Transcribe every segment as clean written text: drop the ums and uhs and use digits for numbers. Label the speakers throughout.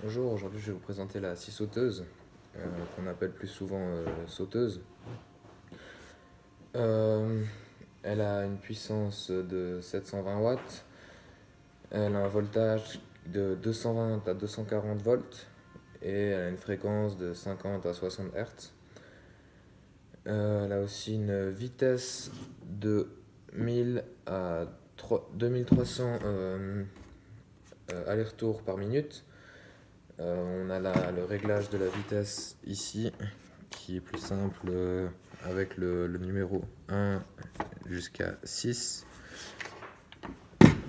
Speaker 1: Bonjour, aujourd'hui je vais vous présenter la scie sauteuse, qu'on appelle plus souvent sauteuse. Euh, Elle a une puissance de 720 watts, elle a un voltage de 220 à 240 volts et elle a une fréquence de 50 à 60 Hz. Elle a aussi une vitesse de 1000 à 2300 allers-retours par minute. On a le réglage de la vitesse ici, qui est plus simple avec le numéro 1 jusqu'à 6.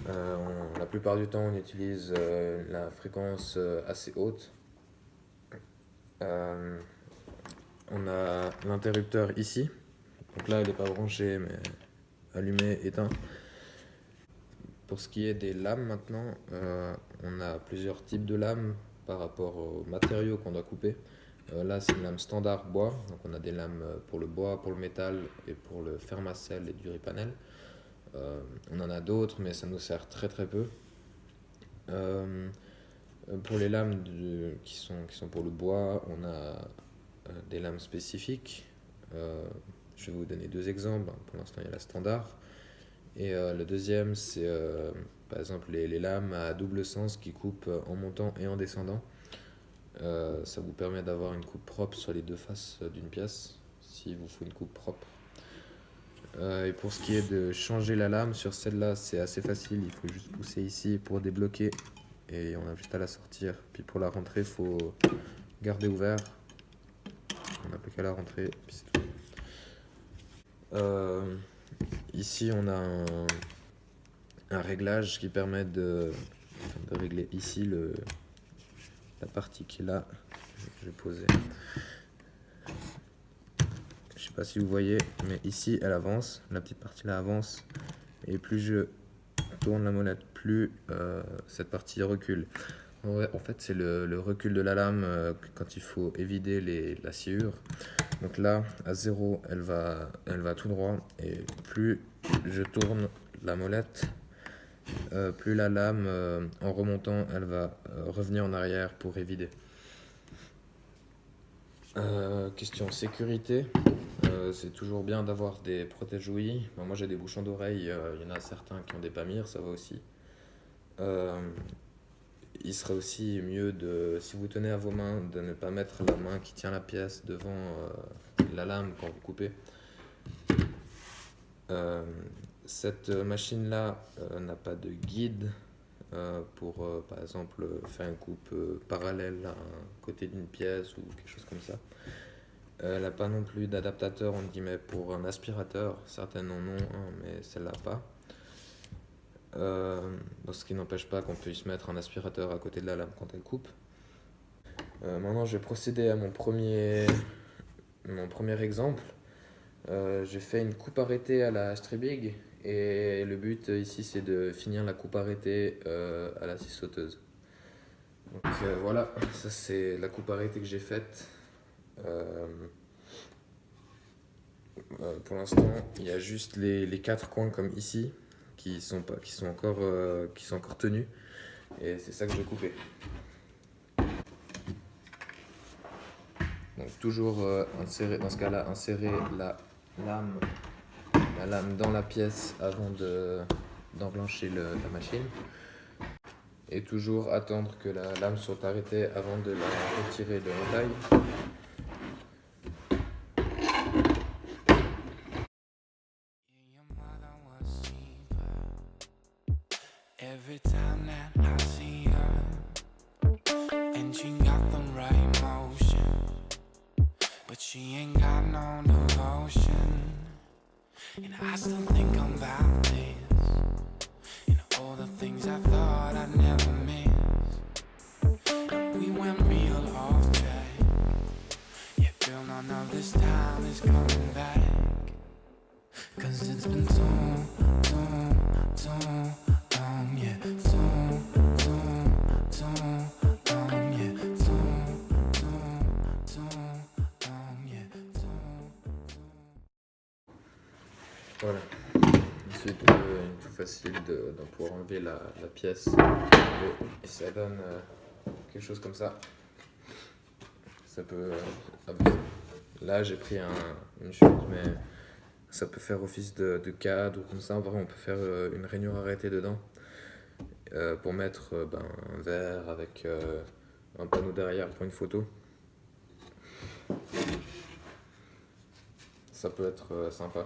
Speaker 1: La plupart du temps, on utilise la fréquence assez haute. Euh, on a l'interrupteur ici. Donc là, il n'est pas branché, mais allumé, éteint. Pour ce qui est des lames maintenant, on a plusieurs types de lames par rapport aux matériaux qu'on doit couper. Là, c'est une lame standard bois, donc on a des lames pour le bois, pour le métal et pour le fermacelle et duripanel. On en a d'autres, mais ça nous sert très très peu. Pour les lames qui sont pour le bois, on a des lames spécifiques. Je vais vous donner deux exemples. Pour l'instant, il y a la standard. Et le deuxième, c'est par exemple les lames à double sens qui coupent en montant et en descendant. Ça vous permet d'avoir une coupe propre sur les deux faces d'une pièce, s'il vous faut une coupe propre. Et pour ce qui est de changer la lame, sur celle-là, c'est assez facile. Il faut juste pousser ici pour débloquer et on a juste à la sortir. Puis pour la rentrer, il faut garder ouvert. On n'a plus qu'à la rentrer, puis c'est tout. Ici, on a un réglage qui permet de régler ici la partie qui est là. Je vais poser. Je sais pas si vous voyez, mais ici elle avance, la petite partie là avance, et plus je tourne la molette, plus cette partie recule. En fait, c'est le recul de la lame quand il faut évider la sciure. Donc là, à 0, elle va tout droit, et plus je tourne la molette, plus la lame, en remontant, elle va revenir en arrière pour évider. Question sécurité. C'est toujours bien d'avoir des protège-ouïes. Moi j'ai des bouchons d'oreille, il y en a certains qui ont des pamires, ça va aussi. Euh, il serait aussi mieux si vous tenez à vos mains, de ne pas mettre la main qui tient la pièce devant la lame quand vous coupez. Cette machine-là n'a pas de guide pour, par exemple, faire une coupe parallèle à un côté d'une pièce ou quelque chose comme ça. Elle n'a pas non plus d'adaptateur entre guillemets pour un aspirateur. Certaines en ont un, mais celle-là pas. Ce qui n'empêche pas qu'on puisse mettre un aspirateur à côté de la lame quand elle coupe. Maintenant, je vais procéder à mon premier exemple. J'ai fait une coupe arrêtée à la Stribig et le but ici c'est de finir la coupe arrêtée à la scie sauteuse. Donc voilà, ça c'est la coupe arrêtée que j'ai faite. Pour l'instant, il y a juste les quatre coins comme ici qui sont encore tenus et c'est ça que je vais couper. Donc toujours dans ce cas-là, insérer la lame dans la pièce avant d'enclencher la machine. Et toujours attendre que la lame soit arrêtée avant de la retirer de l'entaille.
Speaker 2: Every time that I see her, and she got the right motion, but she ain't got no devotion. And I still think about this, and all the things I thought I'd never miss. We went real off track. Yeah, girl, none of this time is coming back. 'Cause it's been too long, yeah.
Speaker 1: Voilà. Ensuite, une tout facile d'en pouvoir enlever la pièce. Et ça donne quelque chose comme ça. Ça peut... là j'ai pris une chute, mais ça peut faire office de cadre ou comme ça. En vrai, on peut faire une rainure arrêtée dedans pour mettre un verre avec un panneau derrière pour une photo. Ça peut être sympa.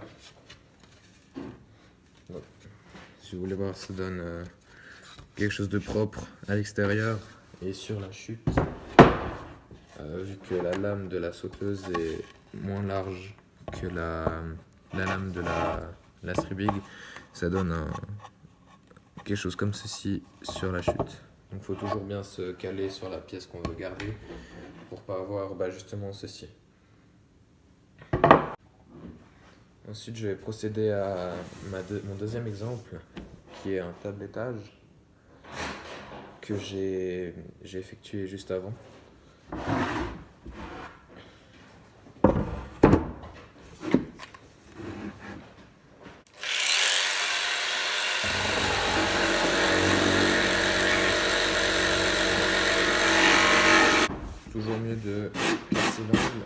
Speaker 1: Donc, si vous voulez voir, ça donne quelque chose de propre à l'extérieur et sur la chute. Vu que la lame de la sauteuse est moins large que la lame de la Stribig, ça donne quelque chose comme ceci sur la chute. Donc il faut toujours bien se caler sur la pièce qu'on veut garder pour pas avoir justement ceci. Ensuite, je vais procéder à mon deuxième exemple, qui est un tablettage que j'ai effectué juste avant. Toujours mieux de casser l'angle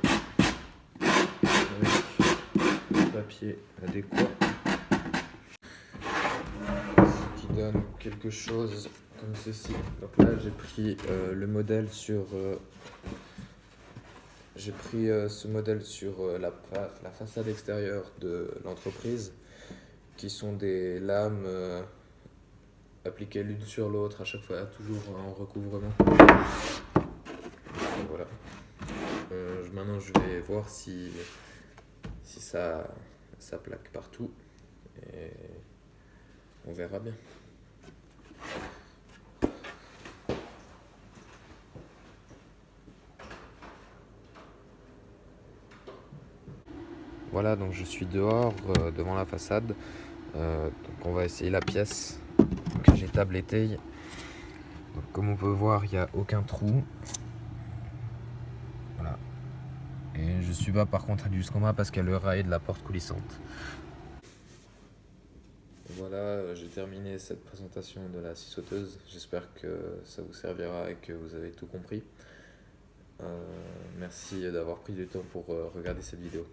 Speaker 1: avec un papier adéquat, ce qui donne quelque chose comme ceci. Donc là, j'ai pris le modèle sur ce modèle sur la façade extérieure de l'entreprise, qui sont des lames appliquées l'une sur l'autre à chaque fois, toujours en recouvrement. Et voilà. Maintenant, je vais voir si ça plaque partout et on verra bien. Voilà, donc je suis dehors devant la façade. Donc on va essayer la pièce que j'ai tablettée. Donc comme on peut voir, il n'y a aucun trou. Voilà. Et je suis pas par contre allé jusqu'en bas parce qu'il y a le rail de la porte coulissante. Voilà, j'ai terminé cette présentation de la scie sauteuse. J'espère que ça vous servira et que vous avez tout compris. Merci d'avoir pris du temps pour regarder cette vidéo.